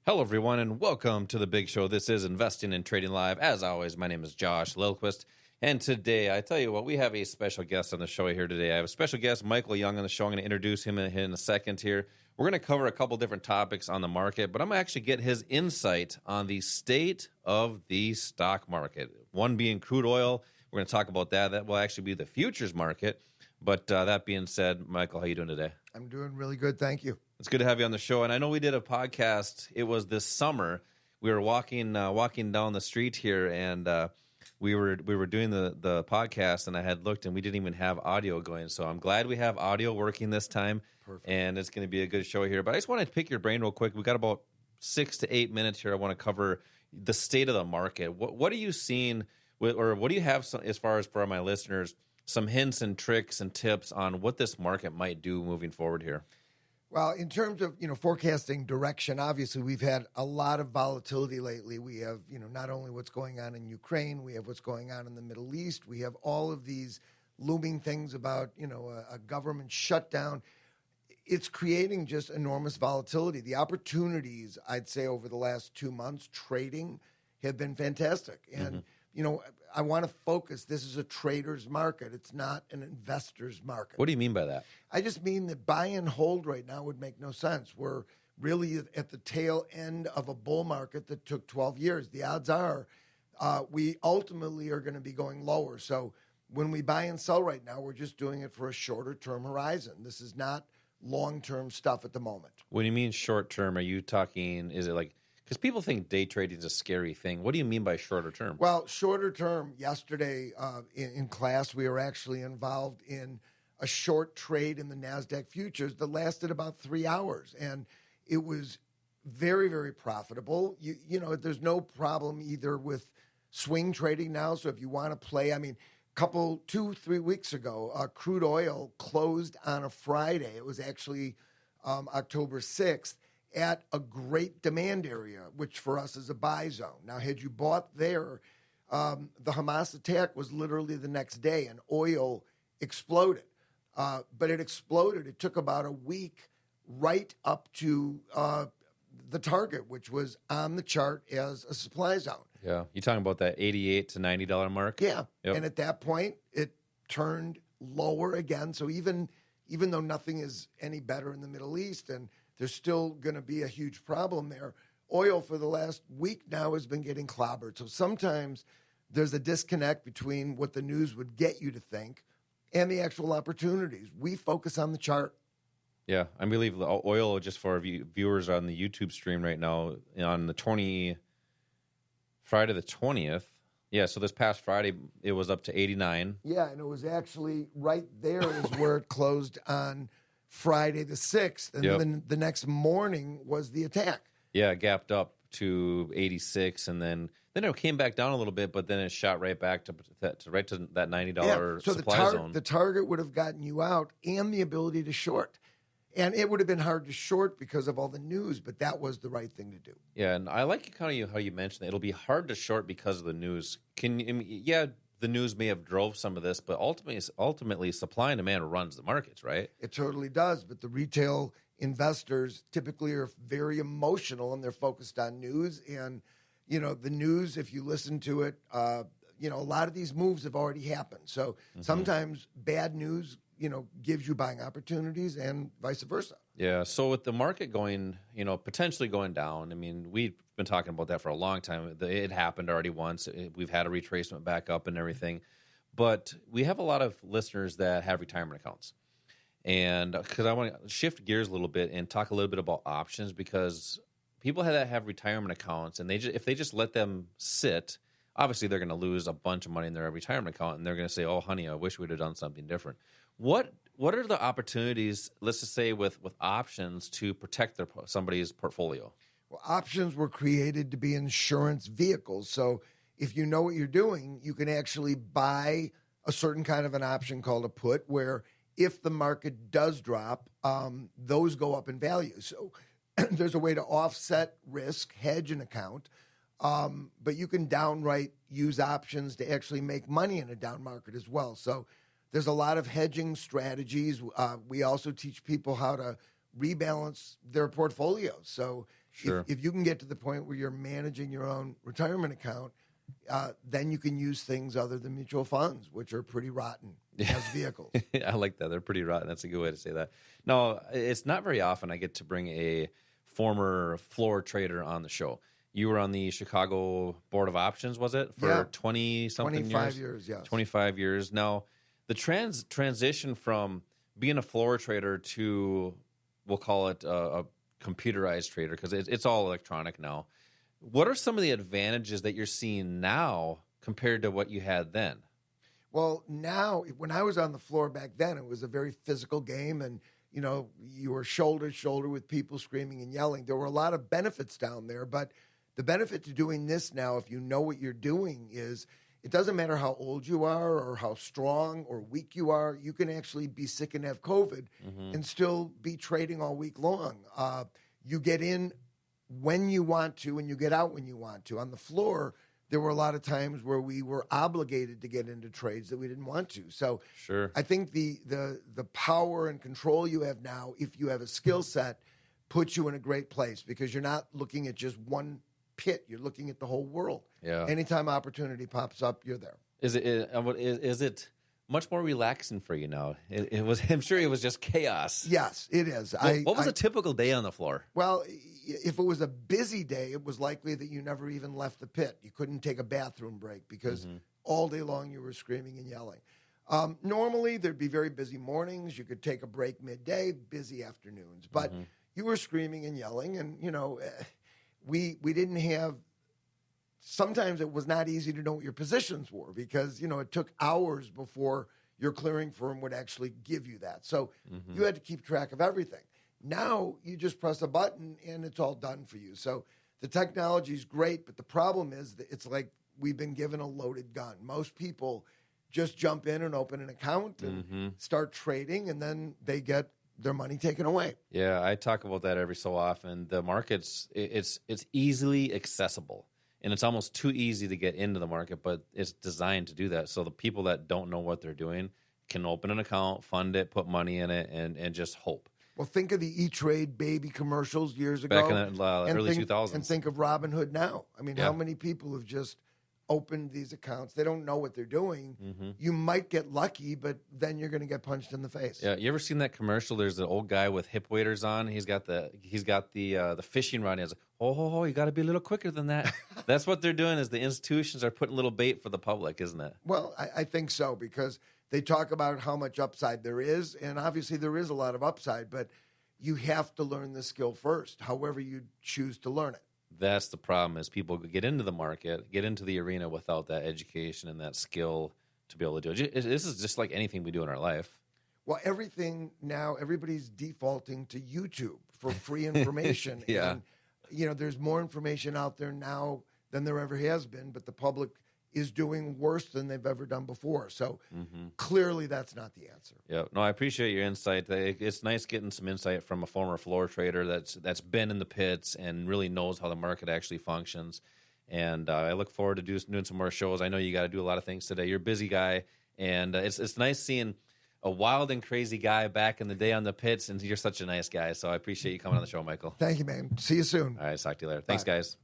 Hello, everyone, and welcome to the Big Show. This is Investing and Trading Live. As always, my name is Josh Lilquist, and today, I tell you what, we have a special guest on the show here today. I have a special guest, Michael Young, on the show. I'm going to introduce him in a second here. We're going to cover a couple different topics on the market, but I'm going to actually get his insight on the state of the stock market. One being crude oil. We're going to talk about that. That will actually be the futures market. But that being said, Michael, how you doing today? I'm doing really good, thank you. It's good to have you on the show. And I know we did a podcast. It was this summer. We were walking down the street here, and we were doing the podcast. And I had looked, and we didn't even have audio going. So I'm glad we have audio working this time. Perfect. And it's going to be a good show here. But I just wanted to pick your brain real quick. We got about 6 to 8 minutes here. I want to cover the state of the market. What are you seeing, or what do you have as far as for my listeners? Some hints and tricks and tips on what this market might do moving forward here. Well, in terms of, forecasting direction, obviously we've had a lot of volatility lately. We have, not only what's going on in Ukraine, we have what's going on in the Middle East. We have all of these looming things about, a government shutdown. It's creating just enormous volatility. The opportunities, I'd say, over the last 2 months, trading have been fantastic. And, I want to focus. This is a trader's market. It's not an investor's market. What do you mean by that? I just mean that buy and hold right now would make no sense. We're really at the tail end of a bull market that took 12 years. The odds are we ultimately are going to be going lower. So when we buy and sell right now, we're just doing it for a shorter term horizon. This is not long-term stuff at the moment. When you mean short term, are you talking, is it like, because people think day trading is a scary thing. What do you mean by shorter term? Well, shorter term, yesterday in class, we were actually involved in a short trade in the NASDAQ futures that lasted about 3 hours. And it was very, very profitable. There's no problem either with swing trading now. So if you want to play, 2-3 weeks ago, crude oil closed on a Friday. It was actually October 6th. At a great demand area, which for us is a buy zone. Now, had you bought there, the Hamas attack was literally the next day, and oil exploded. But it exploded. It took about a week right up to the target, which was on the chart as a supply zone. Yeah, you talking about that $88 to $90 mark? Yeah, Yep. And at that point, it turned lower again. So even though nothing is any better in the Middle East, and there's still going to be a huge problem there, oil for the last week now has been getting clobbered. So sometimes there's a disconnect between what the news would get you to think and the actual opportunities. We focus on the chart. Yeah, I believe the oil, just for our viewers on the YouTube stream right now, on the Friday the 20th. Yeah, so this past Friday, it was up to 89. Yeah, and it was actually right there is where it closed on Friday the 6th. And then the next morning was the attack. Yeah, it gapped up to 86, and then it came back down a little bit, but then it shot right back to that $90 so supply zone. The target would have gotten you out and the ability to short. And it would have been hard to short because of all the news, but that was the right thing to do. Yeah, and I like how you mentioned that. It'll be hard to short because of the news. The news may have drove some of this, but ultimately supply and demand runs the markets, right? It totally does, but the retail investors typically are very emotional and they're focused on news. And, the news, if you listen to it, a lot of these moves have already happened. So sometimes bad news, gives you buying opportunities and vice versa. Yeah, so with the market going, potentially going down, we've been talking about that for a long time. It happened already once. We've had a retracement back up and everything. But we have a lot of listeners that have retirement accounts. And because I want to shift gears a little bit and talk a little bit about options, because people that have retirement accounts, and if they just let them sit, obviously they're going to lose a bunch of money in their retirement account, and they're going to say, "Oh, honey, I wish we'd have done something different." What are the opportunities, let's just say, with options to protect somebody's portfolio? Well, options were created to be insurance vehicles. So if you know what you're doing, you can actually buy a certain kind of an option called a put, where if the market does drop, those go up in value. So there's a way to offset risk, hedge an account, but you can downright use options to actually make money in a down market as well. So there's a lot of hedging strategies. We also teach people how to rebalance their portfolios. So Sure. if you can get to the point where you're managing your own retirement account, then you can use things other than mutual funds, which are pretty rotten as vehicles. I like that. They're pretty rotten. That's a good way to say that. No, it's not very often I get to bring a former floor trader on the show. You were on the Chicago Board of Options, was it? For 20-something 25 years, yes. 25 years. Now, the transition from being a floor trader to, we'll call it a computerized trader, because it's all electronic now. What are some of the advantages that you're seeing now compared to what you had then? Well, now, when I was on the floor back then, it was a very physical game, and you were shoulder to shoulder with people screaming and yelling. There were a lot of benefits down there, but the benefit to doing this now, if you know what you're doing, is it doesn't matter how old you are or how strong or weak you are. You can actually be sick and have COVID and still be trading all week long. You get in when you want to and you get out when you want to. On the floor, there were a lot of times where we were obligated to get into trades that we didn't want to. So Sure. I think the power and control you have now, if you have a skill set, puts you in a great place, because you're not looking at just one pit. You're looking at the whole world. Yeah. Anytime opportunity pops up, you're there. Is it much more relaxing for you now? It was. I'm sure it was just chaos. Yes, it is. What was a typical day on the floor? Well, if it was a busy day, it was likely that you never even left the pit. You couldn't take a bathroom break because all day long you were screaming and yelling. Normally, there'd be very busy mornings. You could take a break midday, busy afternoons. But you were screaming and yelling, and, we didn't have – sometimes it was not easy to know what your positions were, because, it took hours before your clearing firm would actually give you that. So you had to keep track of everything. Now you just press a button and it's all done for you. So the technology is great, but the problem is that it's like we've been given a loaded gun. Most people just jump in and open an account and start trading, and then they get their money taken away. Yeah, I talk about that every so often. The market's it's easily accessible, and it's almost too easy to get into the market, but it's designed to do that. So the people that don't know what they're doing can open an account, fund it, put money in it, and just hope. Well, think of the E-Trade baby commercials years ago. Back in the early 2000s. And think of Robinhood now. I mean, how many people have just opened these accounts? They don't know what they're doing. You might get lucky, but then you're going to get punched in the face. Yeah, you ever seen that commercial? There's an old guy with hip waders on. He's got the fishing rod. He's like, you got to be a little quicker than that. That's what they're doing. Is the institutions are putting a little bait for the public, isn't it? Well, I think so, because they talk about how much upside there is, and obviously there is a lot of upside, but you have to learn the skill first, however you choose to learn it. That's the problem, is people get into the market, get into the arena without that education and that skill to be able to do it. This is just like anything we do in our life. Well, everything now, everybody's defaulting to YouTube for free information. Yeah. And, there's more information out there now than there ever has been, but the public is doing worse than they've ever done before. So clearly that's not the answer. Yeah. No, I appreciate your insight. It's nice getting some insight from a former floor trader that's been in the pits and really knows how the market actually functions. And I look forward to doing some more shows. I know you got to do a lot of things today. You're a busy guy, and it's nice seeing a wild and crazy guy back in the day on the pits, and you're such a nice guy. So I appreciate you coming on the show, Michael. Thank you, man. See you soon. All right, talk to you later. Thanks, Bye. guys.